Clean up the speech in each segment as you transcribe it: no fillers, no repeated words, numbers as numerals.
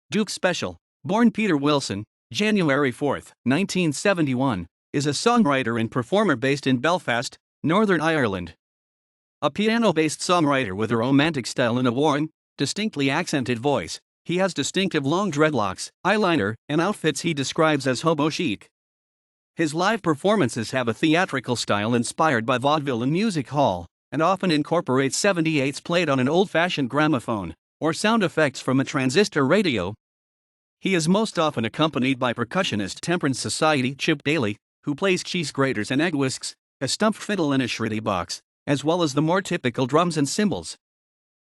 Duke Special, born Peter Wilson, January 4, 1971, is a songwriter and performer based in Belfast, Northern Ireland. A piano-based songwriter with a romantic style and a warm, distinctly accented voice, he has distinctive long dreadlocks, eyeliner, and outfits he describes as hobo chic. His live performances have a theatrical style inspired by vaudeville and music hall, and often incorporate 78s played on an old-fashioned gramophone, or sound effects from a transistor radio. He is most often accompanied by percussionist Temperance Society Chip Daly, who plays cheese graters and egg whisks, a Stumpf fiddle and a Shruti box, as well as the more typical drums and cymbals.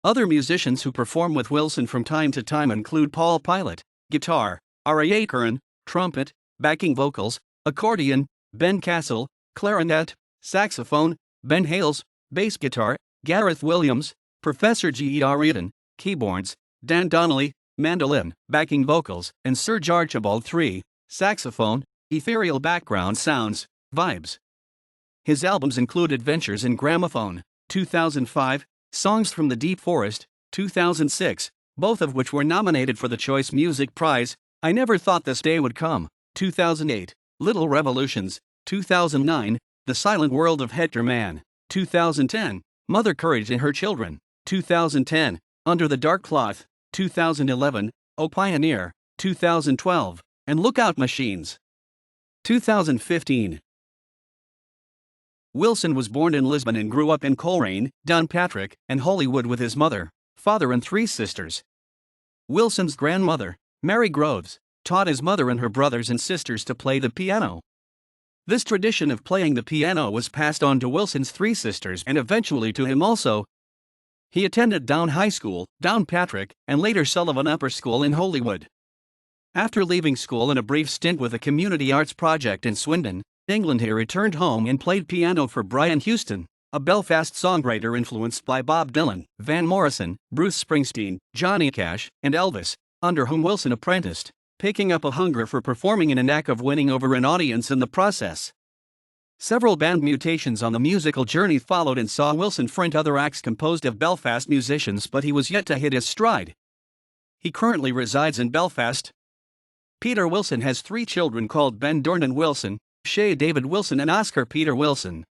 Other musicians who perform with Wilson from time to time include Paul Pilot, guitar, Réa Curran, trumpet, backing vocals, accordion, Ben Castle, clarinet, saxophone, Ben Hales, bass guitar, Gareth Williams, Professor Ger Eaton, keyboards, Dan Donnelly, mandoline, backing vocals, and Serge Archibald III, saxophone, ethereal background sounds, vibes. His albums include Adventures in Gramophone, 2005, Songs from the Deep Forest, 2006, both of which were nominated for the Choice Music Prize, I Never Thought This Day Would Come, 2008, Little Revolutions, 2009, The Silent World of Hector Man, 2010, Mother Courage and Her Children, 2010, Under the Dark Cloth, 2011, O Pioneer, 2012, and Lookout Machines, 2015. Wilson was born in Lisbon and grew up in Coleraine, Downpatrick, and Hollywood with his mother, father and three sisters. Wilson's grandmother, Mary Groves, taught his mother and her brothers and sisters to play the piano. This tradition of playing the piano was passed on to Wilson's three sisters and eventually to him also. He attended Down High School, Downpatrick, and later Sullivan Upper School in Hollywood. After leaving school and a brief stint with a community arts project in Swindon, England, he returned home and played piano for Brian Houston, a Belfast songwriter influenced by Bob Dylan, Van Morrison, Bruce Springsteen, Johnny Cash, and Elvis, under whom Wilson apprenticed, picking up a hunger for performing and a knack of winning over an audience in the process. Several band mutations on the musical journey followed and saw Wilson front other acts composed of Belfast musicians, but he was yet to hit his stride. He currently resides in Belfast. Peter Wilson has three children called Ben Dornan Wilson, Shay David Wilson and Oscar Peter Wilson.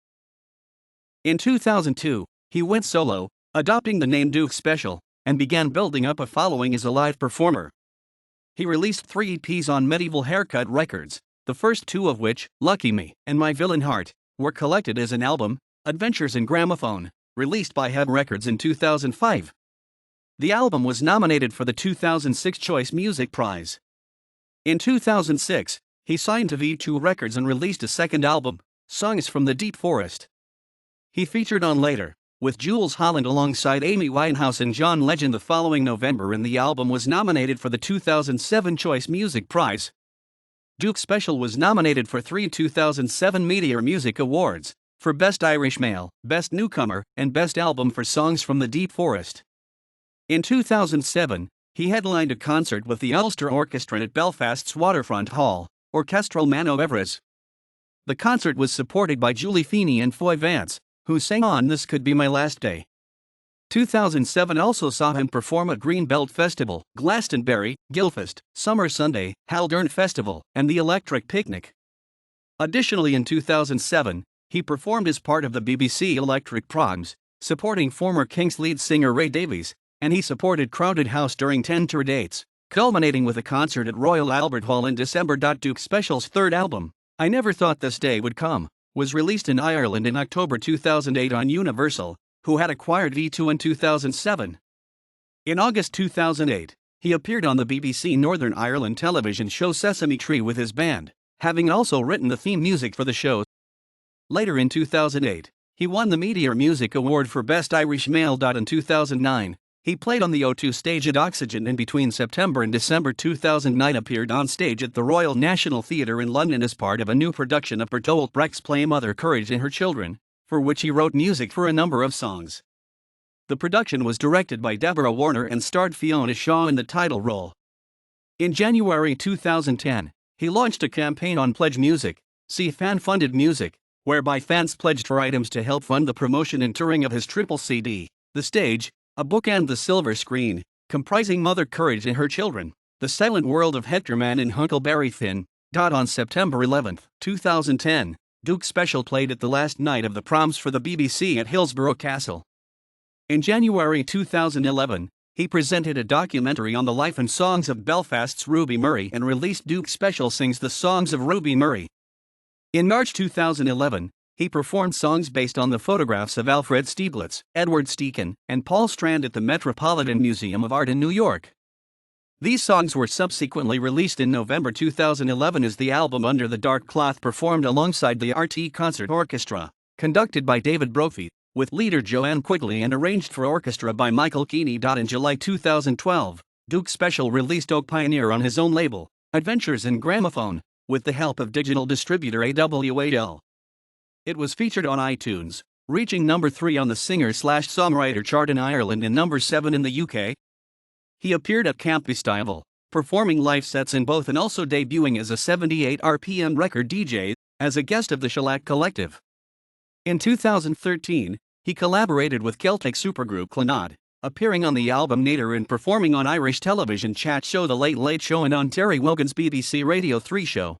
In 2002, he went solo, adopting the name Duke Special, and began building up a following as a live performer. He released 3 EPs on Medieval Haircut Records, the first 2 of which, Lucky Me and My Villain Heart, were collected as an album, Adventures in Gramophone, released by Heb Records in 2005. The album was nominated for the 2006 Choice Music Prize. In 2006, he signed to V2 Records and released a second album, Songs from the Deep Forest. He featured on Later, with Jules Holland alongside Amy Winehouse and John Legend the following November, and the album was nominated for the 2007 Choice Music Prize. Duke Special was nominated for 3 2007 Meteor Music Awards, for Best Irish Male, Best Newcomer, and Best Album for Songs from the Deep Forest. In 2007, he headlined a concert with the Ulster Orchestra at Belfast's Waterfront Hall, Orchestral Manoeuvres. The concert was supported by Julie Feeney and Foy Vance, who sang on This Could Be My Last Day. 2007 also saw him perform at Greenbelt Festival, Glastonbury, Guildfest, Summer Sunday, Haldern Festival, and the Electric Picnic. Additionally, in 2007, he performed as part of the BBC Electric Proms, supporting former Kinks lead singer Ray Davies, and he supported Crowded House during 10 tour dates, culminating with a concert at Royal Albert Hall in December. Duke Special's third album, I Never Thought This Day Would Come, was released in Ireland in October 2008 on Universal, who had acquired V2 in 2007. In August 2008, he appeared on the BBC Northern Ireland television show Sesame Tree with his band, having also written the theme music for the show. Later in 2008, he won the Meteor Music Award for Best Irish Male. In 2009, he played on the O2 stage at Oxygen, and between September and December 2009 appeared on stage at the Royal National Theatre in London as part of a new production of Bertolt Brecht's play Mother Courage and Her Children, for which he wrote music for a number of songs. The production was directed by Deborah Warner and starred Fiona Shaw in the title role. In January 2010, he launched a campaign on Pledge Music, see Fan-Funded Music, whereby fans pledged for items to help fund the promotion and touring of his triple CD, The Stage, A Book and The Silver Screen, comprising Mother Courage and Her Children. The Silent World of Hector Man and Huckleberry Finn. On September 11, 2010, Duke Special played at the last night of the proms for the BBC at Hillsborough Castle. In January 2011, he presented a documentary on the life and songs of Belfast's Ruby Murray and released Duke Special Sings the Songs of Ruby Murray. In March 2011, he performed songs based on the photographs of Alfred Stieglitz, Edward Steichen, and Paul Strand at the Metropolitan Museum of Art in New York. These songs were subsequently released in November 2011 as the album Under the Dark Cloth, performed alongside the RT Concert Orchestra, conducted by David Brophy, with leader Joanne Quigley and arranged for orchestra by Michael Keeney. In July 2012, Duke Special released Oak Pioneer on his own label, Adventures in Gramophone, with the help of digital distributor AWAL. It was featured on iTunes, reaching number 3 on the singer-songwriter chart in Ireland and number 7 in the UK. He appeared at Camp Festival, performing live sets in both and also debuting as a 78 RPM record DJ, as a guest of the Shellac Collective. In 2013, he collaborated with Celtic supergroup Clannad, appearing on the album Nader and performing on Irish television chat show The Late Late Show and on Terry Wogan's BBC Radio 3 show.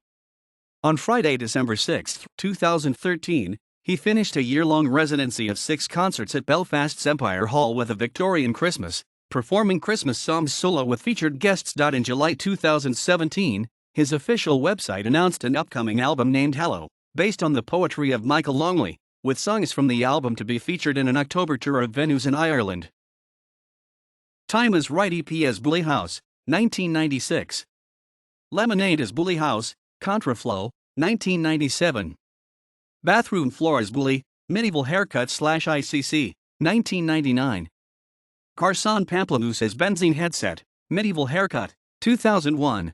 On Friday, December 6, 2013, he finished a year-long residency of 6 concerts at Belfast's Empire Hall with a Victorian Christmas, performing Christmas songs solo with featured guests. In July 2017, his official website announced an upcoming album named Hello, based on the poetry of Michael Longley, with songs from the album to be featured in an October tour of venues in Ireland. Time is Right EP as Bully House, 1996. Lemonade as Bully House, Contraflow, 1997. Bathroom Floor as Bully, Medieval Haircut /ICC, 1999. Carson Pamplemousse as Benzine Headset, Medieval Haircut, 2001.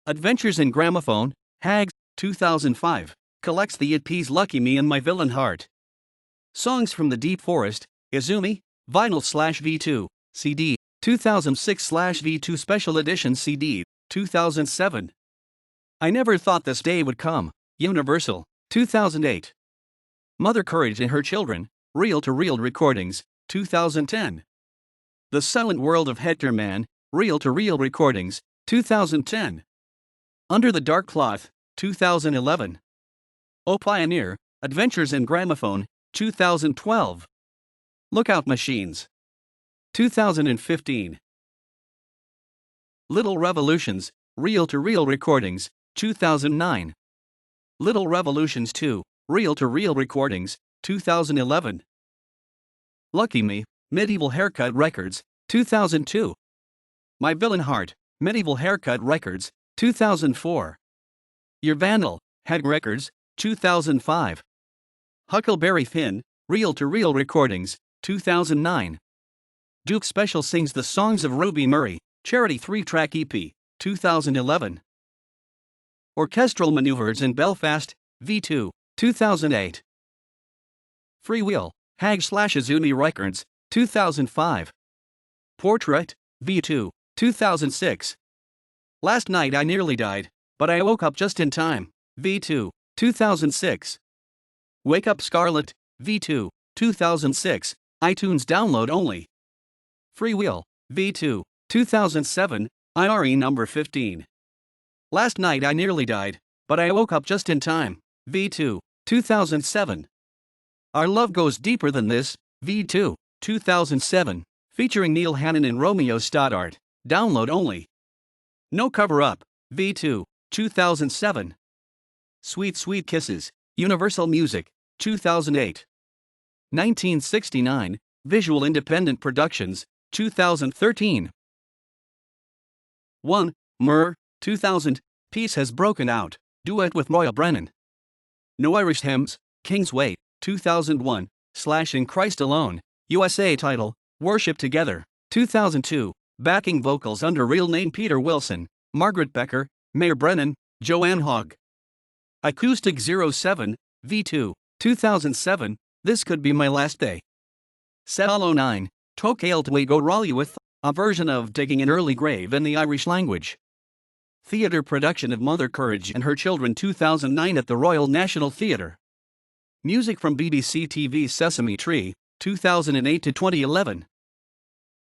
Adventures in Gramophone, Hags, 2005, collects the EPs Lucky Me and My Villain Heart. Songs from the Deep Forest, Izumi, Vinyl /V2, CD, 2006/V2 Special Edition CD, 2007. I Never Thought This Day Would Come, Universal, 2008. Mother Courage and Her Children, Reel-to-Reel Recordings, 2010. The Silent World of Hector Man, Reel-to-Reel Recordings, 2010. Under the Dark Cloth, 2011. O Pioneer, Adventures in Gramophone, 2012. Lookout Machines, 2015. Little Revolutions, Reel-to-Reel Recordings, 2009. Little Revolutions 2, Reel-to-Reel Recordings, 2011. Lucky Me, Medieval Haircut Records, 2002. My Villain Heart, Medieval Haircut Records, 2004. Your Vandal, Head Records, 2005. Huckleberry Finn, Reel-to-Reel Recordings, 2009. Duke Special Sings the Songs of Ruby Murray, Charity 3-track EP, 2011. Orchestral Maneuvers in Belfast, V2, 2008. Freewheel, Hag/Izumi Records, 2005. Portrait, V2, 2006. Last Night I Nearly Died, But I Woke Up Just in Time, V2, 2006. Wake Up Scarlet, V2, 2006, iTunes download only. Freewheel, V2, 2007, IRE number 15. Last Night I Nearly Died, But I Woke Up Just in Time, V2, 2007. Our Love Goes Deeper Than This, V2, 2007, featuring Neil Hannon and Romeo Stoddart, download only. No Cover Up, V2, 2007. Sweet Sweet Kisses, Universal Music, 2008. 1969, Visual Independent Productions, 2013. 1. Myrrh, 2000, Peace Has Broken Out, duet with Moya Brennan. No Irish Hymns, Kingsway, 2001, /In Christ Alone, USA title, Worship Together, 2002, backing vocals under real name Peter Wilson, Margaret Becker, Mayor Brennan, Joanne Hogg. Acoustic 07, V2, 2007, This Could Be My Last Day. Salo 9, Tocail Twe Go Rally With, a version of Digging an Early Grave in the Irish language. Theatre production of Mother Courage and Her Children, 2009 at the Royal National Theatre. Music from BBC TV Sesame Tree, 2008 to 2011.